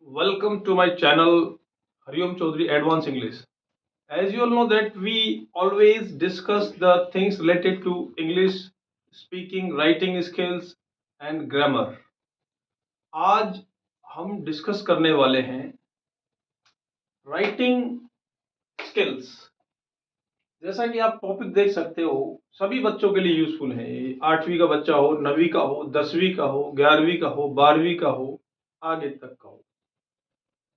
Welcome to my channel Hariom Chaudhary Advanced English. As you all know that we always discuss the things related to English speaking, writing skills and grammar. आज हम discuss करने वाले हैं writing skills. जैसा कि आप topic देख सकते हो सभी बच्चों के लिए यूजफुल है। 8वीं का बच्चा हो, 9वीं का हो, 10वीं का हो, 11वीं का हो, 12वीं का हो, आगे तक का हो।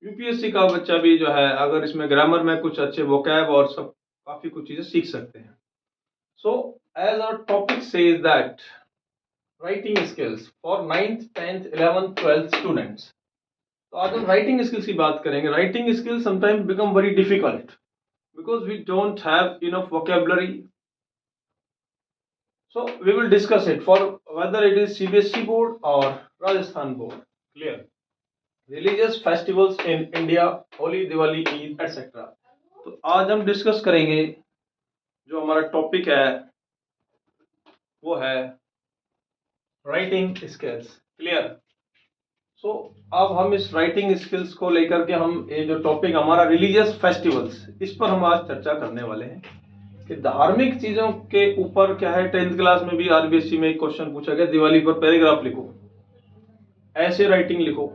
यूपीएससी का बच्चा भी जो है अगर इसमें ग्रामर में कुछ अच्छे वोकैब और सब काफी कुछ चीजें सीख सकते हैं। So as our topic says that writing skills for 9th 10th 11th 12th students. तो आज हम राइटिंग स्किल्स की बात करेंगे। Writing skills sometimes become very difficult because we don't have enough vocabulary. So we will discuss it for whether it is CBSE board or Rajasthan board. Clear? Religious festivals in India, Holi, Diwali, Eid, etc. तो आज हम discuss करेंगे जो हमारा topic है वो है writing skills. Clear? सो अब हम इस राइटिंग स्किल्स को लेकर के हम ये जो टॉपिक हमारा रिलीजियस फेस्टिवल्स, इस पर हम आज चर्चा करने वाले हैं कि धार्मिक चीजों के ऊपर क्या है। 10th क्लास में भी आरबीएससी में एक क्वेश्चन पूछा गया, दिवाली पर पैराग्राफ लिखो, ऐसे राइटिंग लिखो,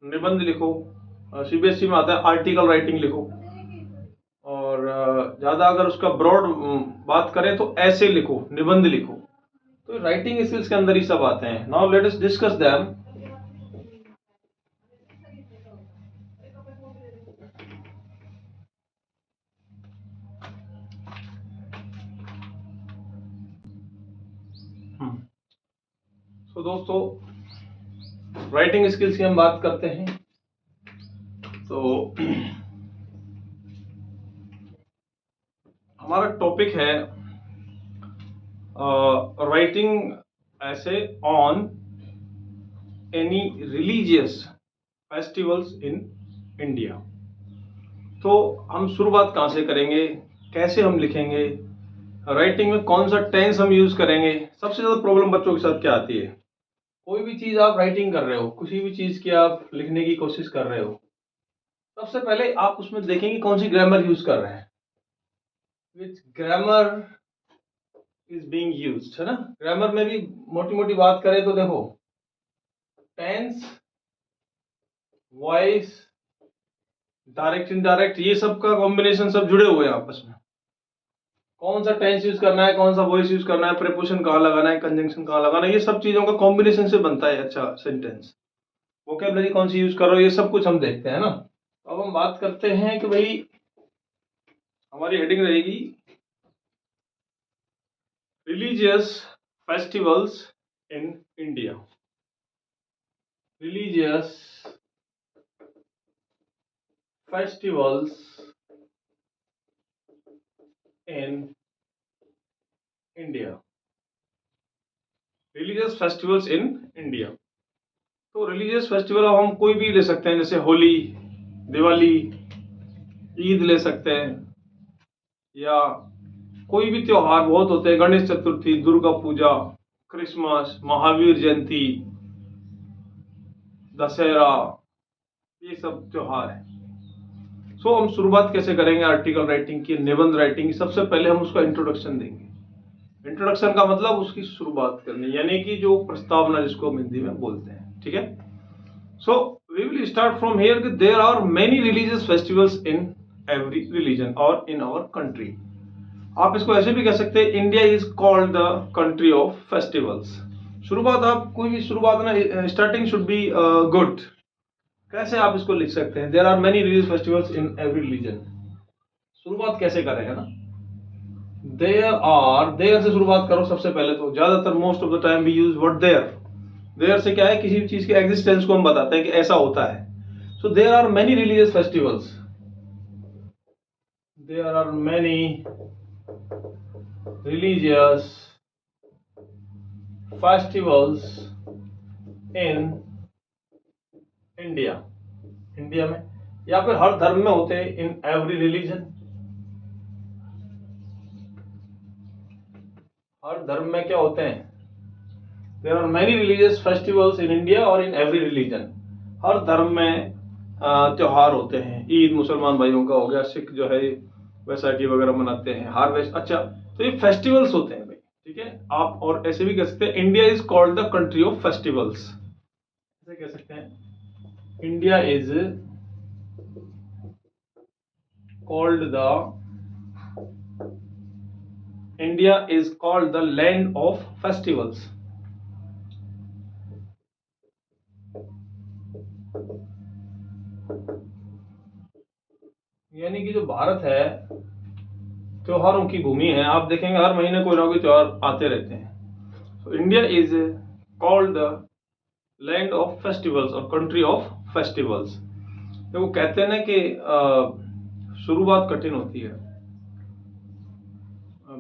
निबंध लिखो। सीबीएसई में आता है आर्टिकल राइटिंग लिखो, और ज्यादा अगर उसका ब्रॉड बात करें तो ऐसे लिखो, निबंध लिखो। तो राइटिंग स्किल्स के अंदर ही सब आते हैं। Now let us discuss them. तो दोस्तों राइटिंग स्किल्स की हम बात करते हैं तो हमारा टॉपिक है राइटिंग ऐसे on any religious festivals in India. तो हम शुरुआत कहाँ से करेंगे, कैसे हम लिखेंगे, राइटिंग में कौन सा टेंस हम यूज करेंगे। सबसे ज्यादा प्रॉब्लम बच्चों के साथ क्या आती है, कोई भी चीज आप राइटिंग कर रहे हो, किसी भी चीज की आप लिखने की कोशिश कर रहे हो, सबसे पहले आप उसमें देखेंगे कौन सी ग्रामर यूज कर रहे हैं, विच ग्रामर इज बीइंग यूज्ड, है ना। ग्रामर में भी मोटी मोटी बात करें तो देखो टेंस, वॉइस, डायरेक्ट इनडायरेक्ट, ये सब का कॉम्बिनेशन सब जुड़े हुए हैं आपस में। कौन सा टेंस यूज करना है, कौन सा वॉइस यूज करना है, प्रीपोजिशन कहाँ लगाना है, कंजंक्शन कहाँ लगाना है, ये सब चीजों का कॉम्बिनेशन से बनता है अच्छा सेंटेंस। वोकैबुलरी कौन सी यूज कर रहे हो, ये सब कुछ हम देखते हैं ना। अब हम बात करते हैं कि भाई हमारी हेडिंग रहेगी religious festivals in India. Religious festivals in India. Religious festivals in India. तो रिलीजियस फेस्टिवल अब हम कोई भी ले सकते हैं, जैसे होली, दिवाली, ईद ले सकते हैं, या कोई भी त्योहार बहुत होते हैं, गणेश चतुर्थी, दुर्गा पूजा, क्रिसमस, महावीर जयंती, दशहरा, ये सब त्योहार है। सो हम शुरुआत कैसे करेंगे आर्टिकल राइटिंग की, निबंध राइटिंग की। सबसे पहले हम उसका इंट्रोडक्शन देंगे। इंट्रोडक्शन का मतलब उसकी शुरुआत करनी, यानी कि जो प्रस्तावना जिसको हम हिंदी में बोलते हैं, ठीक है। So we will start from here कि there are many religious festivals in every religion और इन आवर कंट्री। आप इसको ऐसे भी कह सकते हैं, India is called the country of festivals. शुरुआत, आप कोई भी शुरुआत ना, स्टार्टिंग शुड बी गुड। कैसे आप इसको लिख सकते हैं, there are many religious festivals in every religion. शुरुआत कैसे करेंगे ना, देयर से शुरुआत करो सबसे पहले। तो ज्यादातर most of the time we use word there. There से क्या है, किसी भी चीज के एग्जिस्टेंस को हम बताते हैं कि ऐसा होता है। So there are many religious festivals, there are many religious festivals in India। India में, या फिर हर धर्म में होते हैं, इन एवरी रिलीजन। हर धर्म में क्या होते हैं, there are many religious festivals in India और इन एवरी रिलीजन। हर धर्म में त्योहार होते हैं। ईद मुसलमान भाइयों का हो गया, सिख जो है वैसाखी वगैरह मनाते हैं, हार्वेस्ट। अच्छा, तो ये फेस्टिवल्स होते हैं भाई, ठीक है। आप और ऐसे भी कह सकते हैं, India is called the country of festivals, ऐसे कह सकते हैं, India is called the land of festivals. यानी कि जो भारत है त्योहारों की भूमि है। आप देखेंगे हर महीने कोई ना कोई त्योहार आते रहते हैं। तो India is called the land of festivals और कंट्री ऑफ फेस्टिवल्स। वो कहते हैं ना कि शुरुआत कठिन होती है,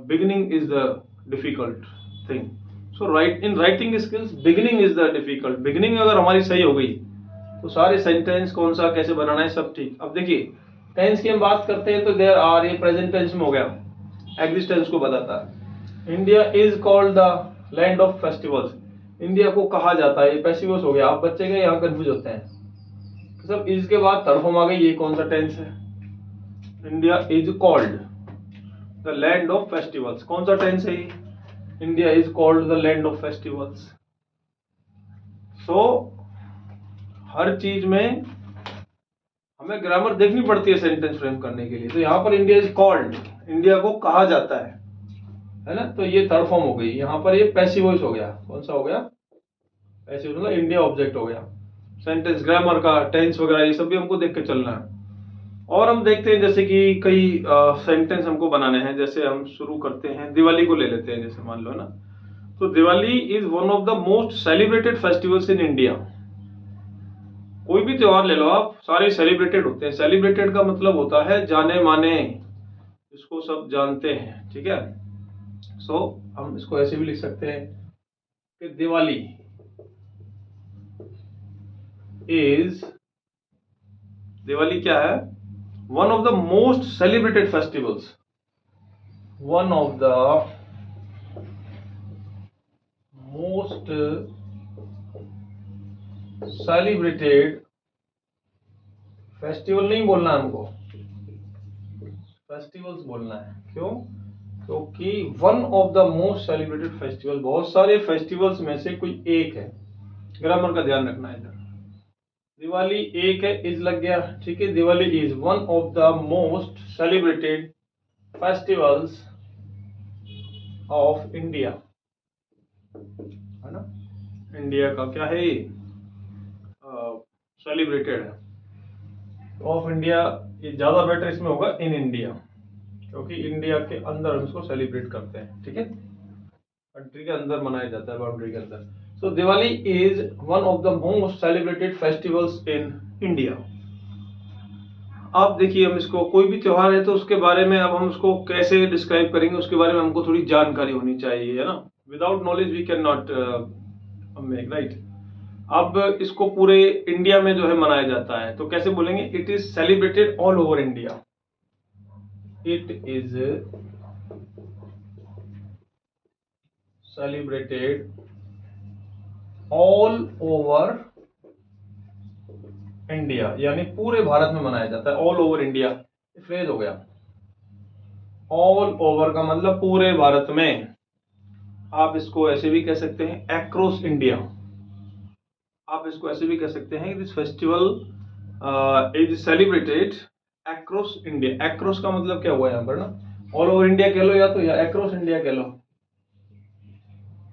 beginning is the difficult thing. So in writing skills beginning is the difficult. Beginning अगर हमारी सही हो गई तो सारे सेंटेंस कौन सा कैसे बनाना है सब ठीक। अब देखिए टेंस की हम बात करते हैं तो देयर आर, ये प्रेजेंट टेंस में हो गया, एग्जिस्टेंस को बताता है। India is called the land of festivals, India को कहा जाता है, ये पैसिवस हो गया। आप बच्चे के यहाँ कंफ्यूज होते हैं तो सब इज के बाद थर्ड फॉर्म आ गई, ये कौन सा टेंस है। India is called the land of festivals, कौन सा टेंस है ये, India is called the land of festivals. So हर चीज में हमें ग्रामर देखनी पड़ती है सेंटेंस फ्रेम करने के लिए। तो यहाँ पर इंडिया इज कॉल्ड, इंडिया को कहा जाता है ना, तो ये थर्ड फॉर्म हो गई। यहाँ पर ये पैसिव वॉइस हो गया, कौन सा हो गया, पैसिव, मतलब इंडिया ऑब्जेक्ट हो गया। सेंटेंस ग्रामर का टेंस वगैरह ये सब भी हमको देख के चलना है। और हम देखते हैं जैसे कि कई सेंटेंस हमको बनाने हैं। जैसे हम शुरू करते हैं, दिवाली को ले लेते हैं जैसे, मान लो ना, तो Diwali is one of the most celebrated festivals in India. कोई भी त्योहार ले लो आप, सारे सेलिब्रेटेड होते हैं। सेलिब्रेटेड का मतलब होता है जाने माने, इसको सब जानते हैं, ठीक है। सो हम इसको ऐसे भी लिख सकते हैं कि दिवाली क्या है, one of the most celebrated festivals, one of the most celebrated festival नहीं बोलना हमको, फेस्टिवल्स बोलना है। क्यों? क्योंकि one of the most celebrated festival, बहुत सारे फेस्टिवल्स में से कोई एक है। ग्रामर का ध्यान रखना है इधर। दिवाली एक है, इज लग गया, ठीक है। Diwali is one of the most celebrated festivals of India, है ना। इंडिया का क्या है, सेलिब्रेटेड है। ऑफ इंडिया ये ज्यादा बेटर इसमें होगा, इन इंडिया, क्योंकि इंडिया के अंदर हम इसको सेलिब्रेट करते हैं, ठीक है। कंट्री के अंदर मनाया जाता है, बाउंड्री के अंदर। So Diwali is one of the most celebrated festivals in India. अब देखिए हम इसको, कोई भी त्योहार है तो उसके बारे में अब हम उसको कैसे डिस्क्राइब करेंगे, उसके बारे में हमको थोड़ी जानकारी होनी चाहिए, है ना। Without knowledge we can not make, right. अब इसको पूरे इंडिया में जो है मनाया जाता है, तो कैसे बोलेंगे, it is celebrated all over India, it is celebrated all over India, यानी पूरे भारत में मनाया जाता है। ऑल ओवर इंडिया फ्रेज हो गया, ऑल ओवर का मतलब पूरे भारत में। आप इसको ऐसे भी कह सकते हैं, अक्रॉस इंडिया। आप इसको ऐसे भी कह सकते हैं, this festival is celebrated across India. Across का मतलब क्या हुआ यहाँ पर ना, ऑल ओवर इंडिया कह लो, या तो या अक्रॉस इंडिया कह लो,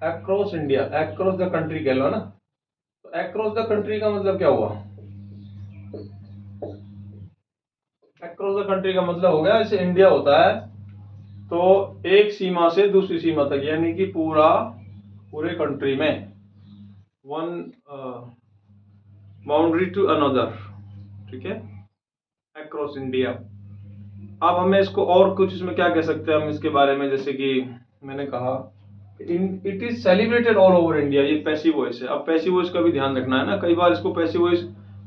across India, across the country कह लो ना। तो अक्रॉस द कंट्री का मतलब क्या हुआ, अक्रॉस द कंट्री का मतलब हो गया, जैसे इंडिया होता है तो एक सीमा से दूसरी सीमा तक, यानी कि पूरे कंट्री में, वन बाउंड्री टू अनदर, ठीक है, अक्रॉस इंडिया। अब हमें इसको और कुछ इसमें क्या कह सकते हैं हम इसके बारे में, जैसे कि मैंने कहा it is celebrated all over India, ये पैसिव वॉइस है। अब पैसिव वॉइस का भी ध्यान रखना है ना, कई बार इसको पैसिव वॉइस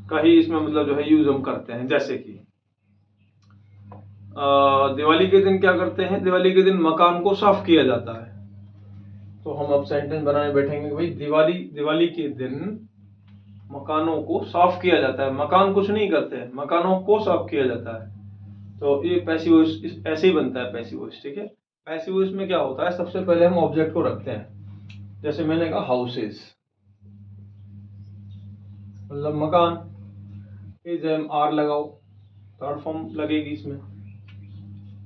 का ही इसमें मतलब जो है यूज हम करते हैं। जैसे कि दिवाली के दिन क्या करते हैं, दिवाली के दिन मकान को साफ किया जाता है। तो हम अब सेंटेंस बनाने बैठेंगे कि भाई दिवाली के दिन मकानों को साफ किया जाता है। मकान कुछ नहीं करते हैं, मकानों को साफ किया जाता है। तो ये पैसिव वॉइस ऐसे ही बनता है, पैसिव वॉइस। ठीक है, पैसिव वॉइस में क्या होता है, सबसे पहले हम ऑब्जेक्ट को रखते हैं। जैसे मैंने कहा हाउसेस, मतलब मकान। इज एम आर लगाओ, थर्ड फॉर्म लगेगी इसमें।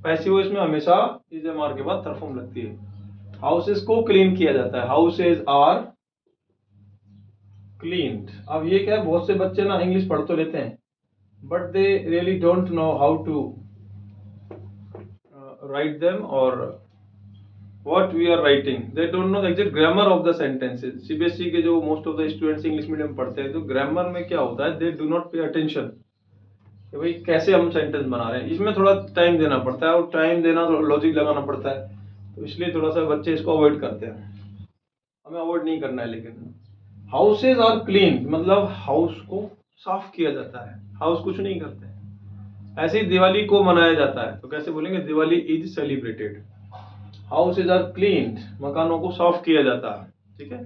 पैसिव वॉइस में हमेशा इज एम आर के बाद थर्ड फॉर्म लगती है। हाउसेस को क्लीन किया जाता है, हाउसेज आर क्लीन्ड। अब ये क्या है, बहुत से बच्चे ना इंग्लिश पढ़ तो लेते हैं, but they really don't know how to write them और what we are writing. They don't know the exact grammar of the sentences. CBSE के जो most of the students English medium पढ़ते हैं, तो ग्रामर में क्या होता है, they do not pay attention कि भाई कैसे हम सेंटेंस बना रहे हैं। इसमें थोड़ा टाइम देना पड़ता है, और टाइम देना तो लॉजिक लगाना पड़ता है, तो इसलिए थोड़ा सा बच्चे इसको अवॉइड करते हैं। हमें अवॉइड नहीं करना है। लेकिन हाउसेज आर क्लीन मतलब हाउस को साफ किया जाता है, हाउस कुछ नहीं करते। ऐसे ही दिवाली को मनाया जाता है, तो कैसे बोलेंगे, Diwali is celebrated. Houses are cleaned, मकानों को साफ किया जाता है। ठीक है,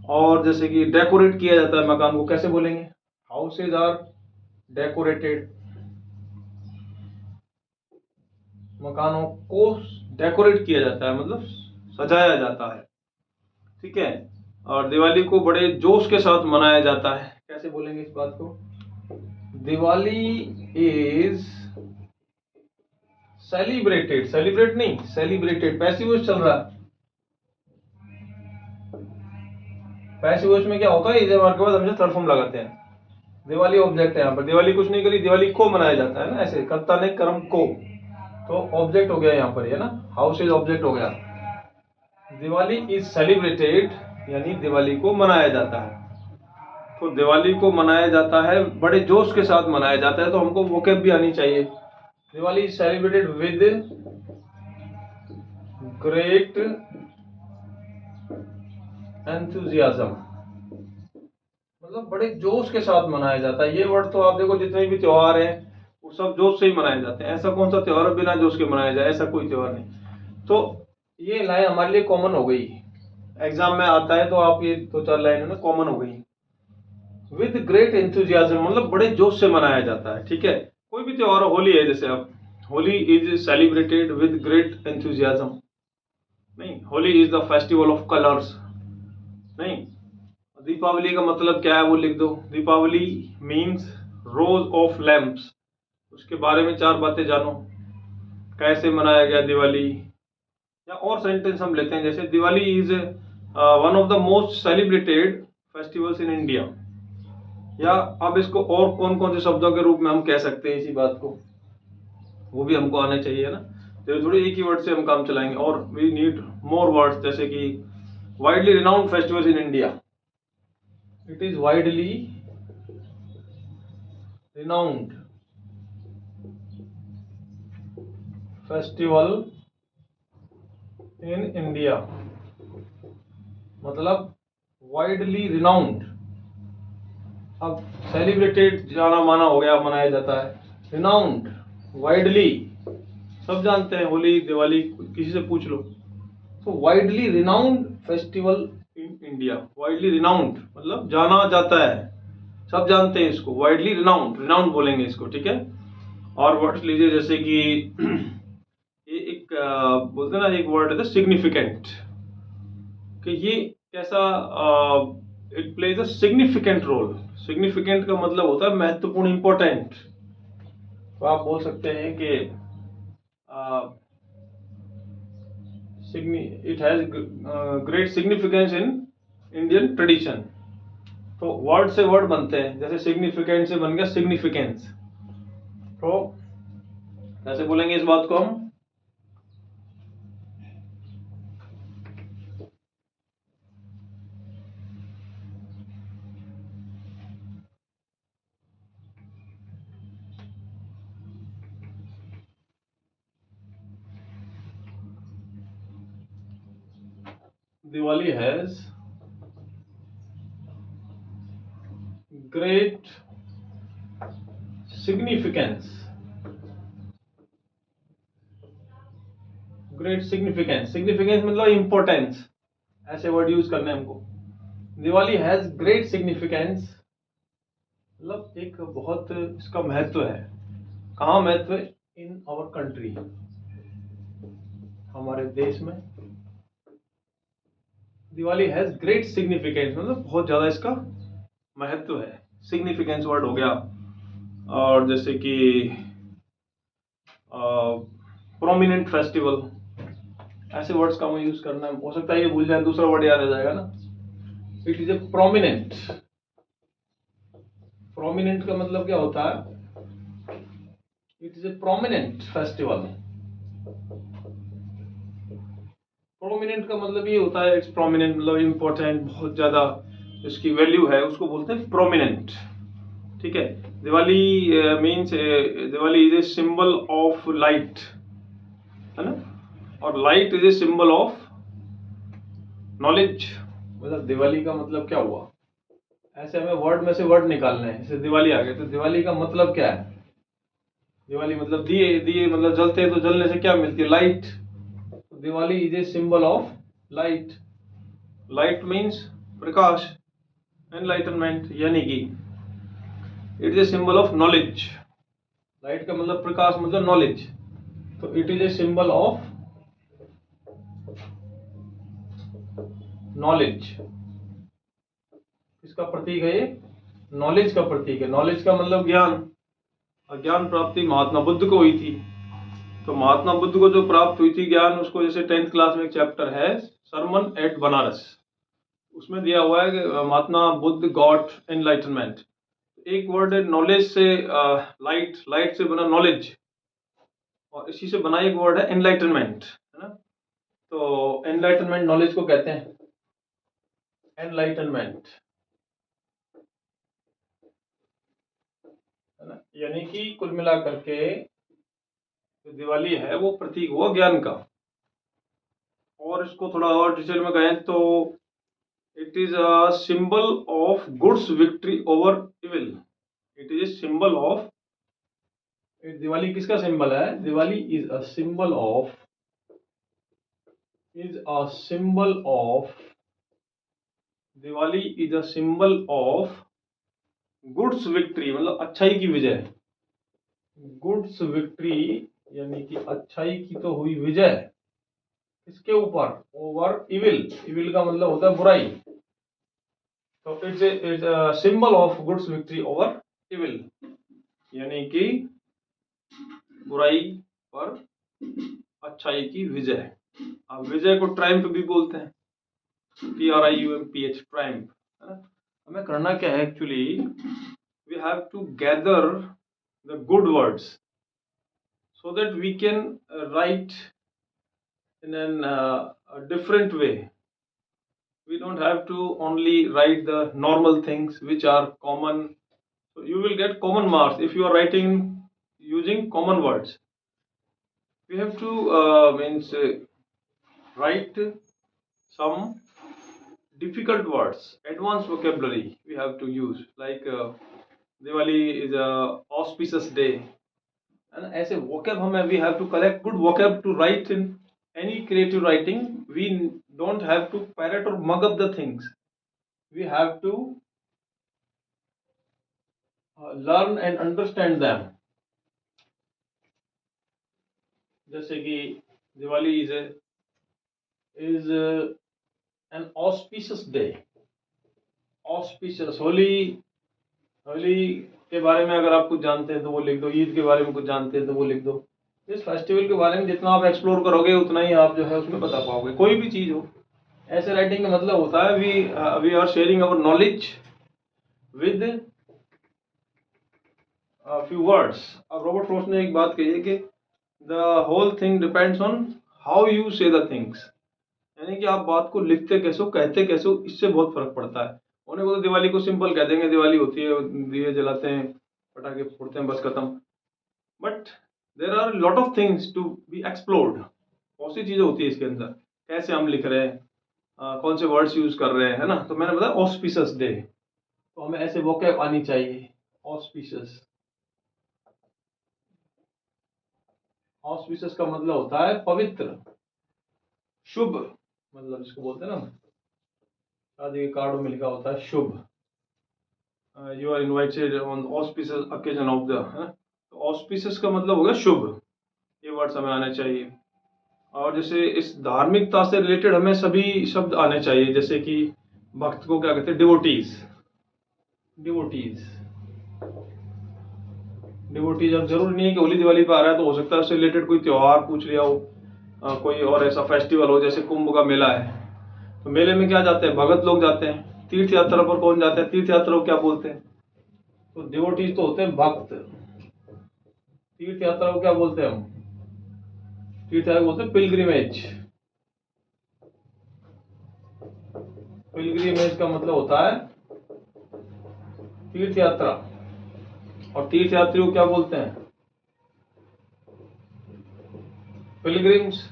और जैसे कि डेकोरेट किया जाता है मकान को, कैसे बोलेंगे, हाउसेज आर डेकोरेटेड। मकानों को डेकोरेट किया जाता है मतलब सजाया जाता है। ठीक है, और दिवाली को बड़े जोश के साथ मनाया जाता है, कैसे बोलेंगे इस बात को, दिवाली इज सेलिब्रेटेड। सेलिब्रेट नहीं, सेलिब्रेटेड। पैसिव वॉइस चल रहा है। पैसिव वॉइस में क्या होता है, इज एम आर के बाद हमेशा थर्ड फॉर्म लगाते हैं। दिवाली ऑब्जेक्ट है यहाँ पर, दिवाली कुछ नहीं करी, दिवाली को मनाया जाता है ना, ऐसे कर्ता ने कर्म को, तो ऑब्जेक्ट हो गया यहाँ पर, ये ना हाउस इज ऑब्जेक्ट हो गया। दिवाली इज सेलिब्रेटेड यानी दिवाली को मनाया जाता है। तो दिवाली को मनाया जाता है, बड़े जोश के साथ मनाया जाता है, तो हमको वोकैब भी आनी चाहिए। Diwali is celebrated with great enthusiasm, मतलब बड़े जोश के साथ मनाया जाता है। ये वर्ड तो आप देखो, जितने भी त्योहार हैं वो सब जोश से ही मनाए जाते हैं। ऐसा कौन सा त्योहार बिना जोश के मनाया जाए, ऐसा कोई त्योहार नहीं। तो ये लाइन हमारे लिए कॉमन हो गई, एग्जाम में आता है तो आप ये दो चार लाइन ना कॉमन हो गई। विद ग्रेट एंथुजियाज्म मतलब बड़े जोश से मनाया जाता है। ठीक है, कोई भी त्योहार, होली है जैसे, अब Holi is celebrated with great enthusiasm नहीं, Holi is the festival of colours नहीं। दीपावली का मतलब क्या है वो लिख दो, Deepavali means rows of lamps. उसके बारे में चार बातें जानो, कैसे मनाया गया दिवाली। या और सेंटेंस हम लेते हैं, जैसे Diwali is one of the most celebrated festivals in India. या अब इसको और कौन कौन से शब्दों के रूप में हम कह सकते हैं इसी बात को, वो भी हमको आने चाहिए ना। तो थोड़ी एक ही वर्ड से हम काम चलाएंगे, और वी नीड मोर वर्ड्स, जैसे कि widely renowned festivals in India. It is widely renowned festival in India, मतलब वाइडली रिनाउंड। अब सेलिब्रेटेड जाना माना हो गया, मनाया जाता है। रिनाउंड वाइडली, सब जानते हैं, होली दिवाली किसी से पूछ लो। तो widely renowned festival in India, widely renowned मतलब जाना जाता है, सब जानते हैं इसको, वाइडली रिनाउंड, रिनाउंड बोलेंगे इसको। ठीक है, और वर्ड्स लीजिए, जैसे कि ये एक बोलते हैं ना, एक वर्ड है सिग्निफिकेंट, कि ये कैसा, it plays a significant role. Significant का मतलब होता है महत्वपूर्ण, इंपॉर्टेंट। तो आप बोल सकते हैं कि it has great significance in Indian tradition. तो वर्ड से वर्ड बनते हैं, जैसे सिग्निफिकेंट से बन गया सिग्निफिकेंस। तो कैसे बोलेंगे इस बात को हम, Diwali has great significance. Great significance, significance मतलब इम्पोर्टेंस, ऐसे वर्ड यूज करने हमको। दिवाली हैज ग्रेट सिग्निफिकेंस, मतलब एक बहुत इसका महत्व है। कहाँ महत्व है? इन आवर कंट्री, हमारे देश में दिवाली हैज ग्रेट सिग्निफिकेंस, मतलब बहुत ज्यादा इसका महत्व है। सिग्निफिकेंस वर्ड हो गया, और जैसे कि प्रोमिनेंट फेस्टिवल, ऐसे वर्ड्स का हमें यूज करना है। हो सकता है ये भूल जाए, दूसरा वर्ड याद आ जाएगा ना। It is a prominent. Prominent का मतलब क्या होता है? It is a prominent festival. Prominent का मतलब ये होता है, इट्स प्रोमिनेंट मतलब इम्पोर्टेंट, बहुत ज्यादा इसकी वैल्यू है, उसको बोलते हैं प्रोमिनेंट। ठीक है। Diwali means Diwali is a symbol of light, है ना, और light is a symbol of knowledge. मतलब दिवाली का मतलब क्या हुआ? ऐसे हमें वर्ड में से वर्ड निकालना है। जैसे दिवाली आ गया, तो दिवाली का मतलब क्या है? दिवाली मतलब दिए, दिए मतलब जलते हैं, तो जलने से क्या मिलती है? Light. Diwali is a symbol of light. Light means Prakash, enlightenment, यानी कि it is a symbol of knowledge. Light का मतलब प्रकाश, मतलब नॉलेज, तो it is a symbol of knowledge. किसका प्रतीक है ये? नॉलेज का प्रतीक है। नॉलेज का मतलब ज्ञान, और ज्ञान प्राप्ति महात्मा बुद्ध को हुई थी। तो महात्मा बुद्ध को जो प्राप्त हुई थी ज्ञान, उसको जैसे 10th क्लास में एक चैप्टर है सरमन एट बनारस, उसमें दिया हुआ है कि महात्मा बुद्ध गॉट एनलाइटनमेंट। एक वर्ड है नॉलेज से, लाइट, लाइट से बना नॉलेज, और इसी से बना एक वर्ड है एनलाइटनमेंट, है ना। तो एनलाइटनमेंट नॉलेज को कहते हैं, एनलाइटनमेंट, है ना। यानी कि कुल मिला करके जो दिवाली है वो प्रतीक हुआ ज्ञान का। और इसको थोड़ा और डिटेल में कहें तो it is a symbol of goods victory over evil. It is a symbol of, Diwali किसका सिंबल है? Diwali is a symbol of, is a symbol of, Diwali is a symbol of goods victory, मतलब अच्छाई की विजय। गुड्स विक्ट्री यानी कि अच्छाई की तो हुई विजय, इसके ऊपर, ओवर इविल। इविल का मतलब होता है बुराई। तो it's a symbol of goods victory over evil, यानी कि बुराई पर अच्छाई की विजय। अब विजय को ट्रायम्फ भी बोलते हैं, TRIUMPH, ट्रायम्फ, है ना। हमें करना क्या है actually? We have to gather the good words so that we can write in a different way. We don't have to only write the normal things which are common. So you will get common marks if you are writing using common words. We have to means write some difficult words, advanced vocabulary we have to use, like Diwali is a auspicious day, and as a vocab hum we have to collect good vocab to write in any creative writing. We don't have to parrot or mug up the things. We have to learn and understand them. जैसे कि Diwali is an auspicious day. Auspicious, Holi, Holi के बारे में अगर आप कुछ जानते हैं तो वो लिख दो, ईद के बारे में कुछ जानते हैं तो वो लिख दो। इस फेस्टिवल के बारे में जितना आप एक्सप्लोर करोगे उतना ही आप जो है उसमें बता पाओगे, कोई भी चीज हो। ऐसे राइटिंग का मतलब होता है we are sharing our knowledge with few words. अब रॉबर्ट फ्रॉस्ट ने एक बात कही है कि the whole thing depends on how you say the things, यानी कि आप बात को लिखते कैसे हो, कहते कैसे हो, इससे बहुत फर्क पड़ता है। होने को तो दिवाली को सिंपल कह देंगे, दिवाली होती है, दिए जलाते हैं, पटाखे फोड़ते हैं, बस खत्म। But there are lot of things to be explored. बहुत सी चीजें होती है इसके अंदर, कैसे हम लिख रहे हैं, कौन से वर्ड्स यूज कर रहे हैं, है ना। तो मैंने बताया ऑस्पिशियस डे, तो हमें ऐसे वोकैब आनी चाहिए। ऑस्पिशियस, ऑस्पिशियस का मतलब होता है पवित्र, शुभ, मतलब जिसको बोलते हैं ना शादी के कार्ड में लिखा होता है शुभ। You are invited on auspicious occasion of the, तो ऑस्पिशियस का मतलब हो गया शुभ, ये वर्ड्स हमें आने चाहिए। और जैसे इस धार्मिकता से रिलेटेड हमें सभी शब्द आने चाहिए, जैसे कि भक्त को क्या कहते हैं, डिवोटीज। डिवोटीज डिवोटीज अब जरूर नहीं है कि होली दिवाली पे आ रहा है, तो हो सकता है उससे रिलेटेड कोई त्योहार पूछ लिया हो, कोई और ऐसा फेस्टिवल हो, जैसे कुंभ का मेला है, तो मेले में क्या जाते हैं, भगत लोग जाते हैं। तीर्थ यात्रा पर कौन जाते हैं, तीर्थ यात्रा को क्या बोलते हैं, तो डिवोटीज तो होते हैं भक्त। तीर्थ यात्रा को क्या बोलते हैं हम, तीर्थ यात्रा बोलते हैं पिलग्रिमेज। पिलग्रिमेज का मतलब होता है तीर्थ यात्रा। और तीर्थ यात्री को क्या बोलते हैं, पिलग्रिम्स।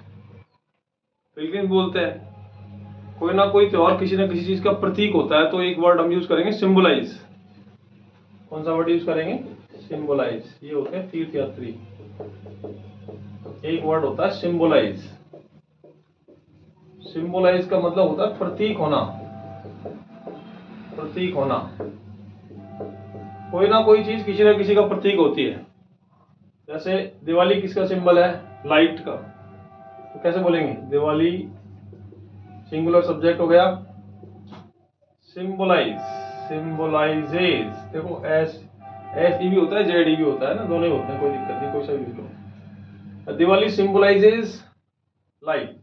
पिलग्रिम बोलते हैं। कोई ना कोई त्योहार किसी ना किसी चीज का प्रतीक होता है, तो एक वर्ड हम यूज करेंगे सिंबलाइज। कौन सा वर्ड यूज करेंगे, सिंबलाइज। ये होते हैं तीर्थ यात्री। एक वर्ड होता है सिंबलाइज। सिंबलाइज का मतलब होता है प्रतीक होना, प्रतीक होना। कोई ना कोई चीज किसी ना किसी का प्रतीक होती है। जैसे दिवाली किसका सिंबल है, लाइट का, तो कैसे बोलेंगे, दिवाली सिंगुलर सब्जेक्ट हो गया, सिंबलाइज, सिंबलाइजेज। देखो एस एस ई भी होता है, जेड ई भी होता है ना, दोनों ही होते हैं, कोई दिक्कत नहीं, कोई सा भी लिख लो। दिवाली सिंबलाइजेज लाइट,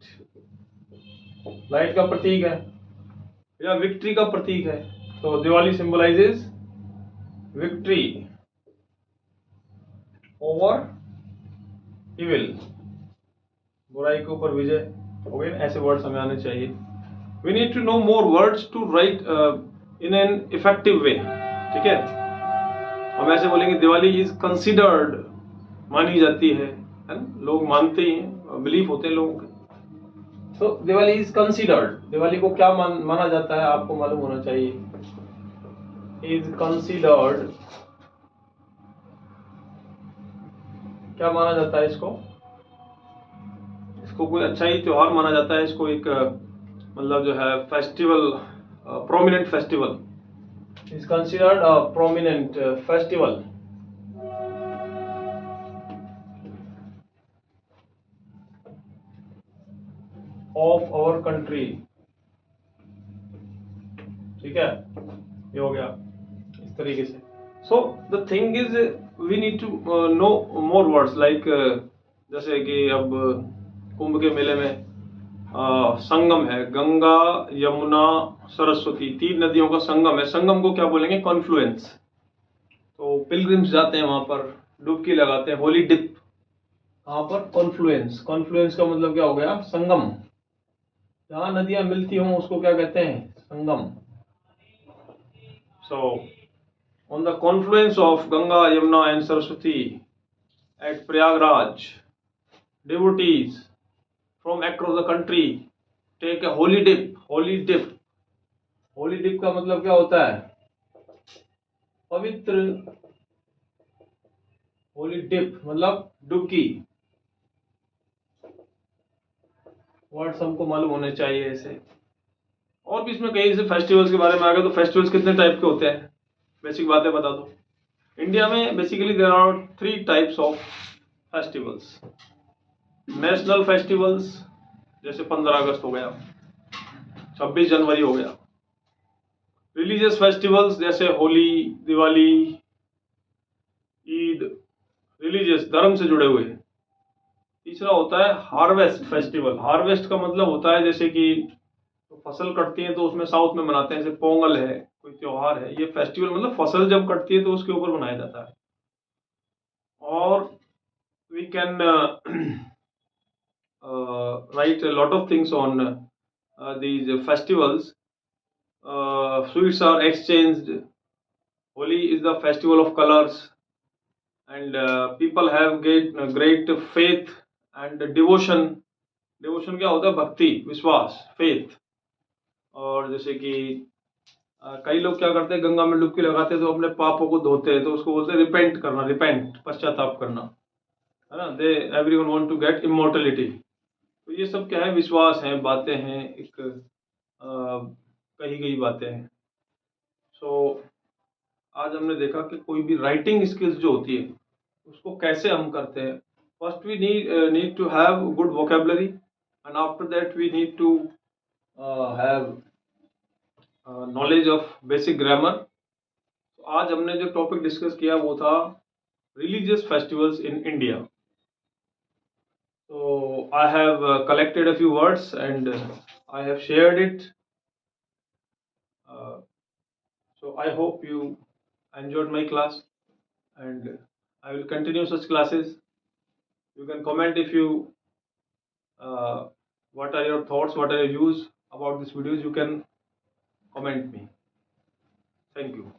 लाइट का प्रतीक है या विक्ट्री का प्रतीक है, तो Diwali symbolises victory over evil, बुराई के ऊपर विजय हो गई। ऐसे वर्ड्स हमें आने चाहिए। We need to know more words to write in an effective way, ठीक है। हम ऐसे बोलेंगे दिवाली इज कंसिडर्ड, मानी जाती है ना, लोग मानते ही हैं, बिलीफ होते हैं लोगों के। तो दिवाली इज कंसिडर्ड, दिवाली को क्या माना जाता है, आपको मालूम होना चाहिए। इज कंसिडर्ड, क्या माना जाता है इसको, इसको कोई अच्छा ही त्योहार माना जाता है, इसको एक मतलब जो है festival, prominent festival, is considered a prominent festival. Of our country, ठीक है, ये हो गया इस तरीके से। So the thing is we need to know more words like, जैसे कि अब कुंभ के मेले में संगम है, गंगा यमुना सरस्वती, तीन नदियों का संगम है, संगम को क्या बोलेंगे, कॉन्फ्लुएंस। तो पिलग्रिम्स जाते हैं वहां पर, डुबकी लगाते हैं, होली डिप, कहां पर, कॉन्फ्लुएंस। कॉन्फ्लुएंस का मतलब क्या हो गया, संगम। जहां नदियां मिलती हों उसको क्या कहते हैं, संगम। सो on the confluence of Ganga, Yamuna and Saraswati at Prayagraj, devotees from across the country take a holy dip. Holy dip, holy dip का मतलब क्या होता है, पवित्र। होली डिप मतलब डुबकी। वर्ड्स हमको मालूम होने चाहिए ऐसे। और भी इसमें कई से फेस्टिवल्स के बारे में आ गए, तो फेस्टिवल्स कितने टाइप के होते हैं, बेसिक बातें बता दो। इंडिया में basically there are 3 types of festivals. National festivals जैसे 15 अगस्त हो गया, 26 जनवरी हो गया। रिलीजियस फेस्टिवल्स जैसे होली, दिवाली, ईद, रिलीजियस धर्म से जुड़े हुए। तीसरा होता है हार्वेस्ट फेस्टिवल। हार्वेस्ट का मतलब होता है जैसे कि तो फसल कटती है तो उसमें साउथ में मनाते हैं, जैसे पोंगल है, कोई त्योहार है, ये फेस्टिवल मतलब फसल जब कटती है तो उसके ऊपर मनाया जाता है। और we can write a lot of things on these festivals. Sweets are exchanged. Holi is the festival of colors, and people have great faith and devotion. Devotion क्या होता है, भक्ति, विश्वास, faith। और जैसे कि कई लोग क्या करते हैं, गंगा में डुबकी लगाते हैं तो अपने पापों को धोते हैं, तो उसको बोलते हैं रिपेंट करना, रिपेंट पश्चाताप करना, है ना। They everyone want to get immortality. तो ये सब क्या है, विश्वास है, बातें हैं, एक कही गई बातें हैं। सो आज हमने देखा कि कोई भी राइटिंग स्किल्स जो होती है उसको कैसे हम करते हैं। First we need to have good vocabulary, and after that we need to have knowledge of basic grammar. तो आज हमने जो टॉपिक डिस्कस किया वो था religious festivals in India. So I have collected a few words and I have shared it. Uh, so I hope you enjoyed my class, and I will continue such classes. You can comment if you what are your thoughts, what are your views about this videos. You can comment me. Thank you.